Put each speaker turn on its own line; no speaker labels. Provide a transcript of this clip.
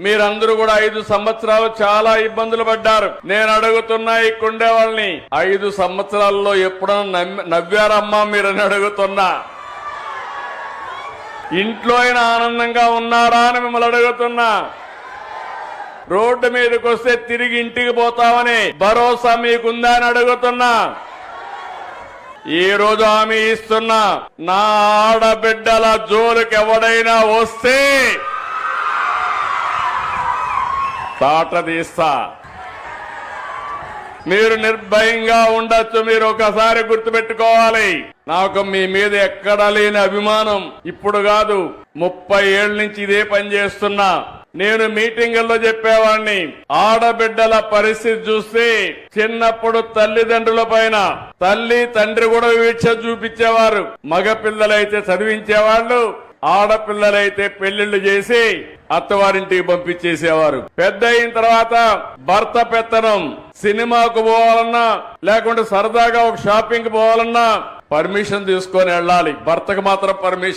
మీరందరూ కూడా 5 సంవత్సరాలు చాలా ఇబ్బందులు పడ్డారు. నేను అడుగుతున్నా ఇక్కడే వాళ్ళని, 5 సంవత్సరాల్లో ఎప్పుడన్నా నవ్వారమ్మా మీరని అడుగుతున్నా. ఇంట్లో అయినా ఆనందంగా ఉన్నారా అని మిమ్మల్ని అడుగుతున్నా. రోడ్డు మీదకి వస్తే తిరిగి ఇంటికి పోతామని భరోసా మీకుందా అని అడుగుతున్నా. ఈ రోజు హామీ ఇస్తున్నా, నా ఆడబిడ్డల జోలికి ఎవడైనా వస్తే తాట తీస్తా. మీరు నిర్భయంగా ఉండొచ్చు. మీరు ఒకసారి గుర్తుపెట్టుకోవాలి, నాకు మీ మీద ఎక్కడా లేని అభిమానం ఇప్పుడు కాదు, 30 ఏళ్ల నుంచి ఇదే పని చేస్తున్నా. నేను మీటింగుల్లో చెప్పేవాడిని, ఆడబిడ్డల పరిస్థితి చూస్తే చిన్నప్పుడు తల్లిదండ్రుల పైన తల్లి తండ్రి కూడా వీక్ష చూపించేవారు. మగపిల్లలైతే చదివించేవాళ్ళు, ఆడపిల్లలైతే పెళ్లిళ్లు చేసి అత్తవారింటికి పంపించేసేవారు. పెద్ద అయిన తర్వాత భర్త పెత్తనం, సినిమాకు పోవాలన్నా లేకుంటే సరదాగా ఒక షాపింగ్ పోవాలన్నా పర్మిషన్ తీసుకొని వెళ్ళాలి. భర్తకు మాత్రం పర్మిషన్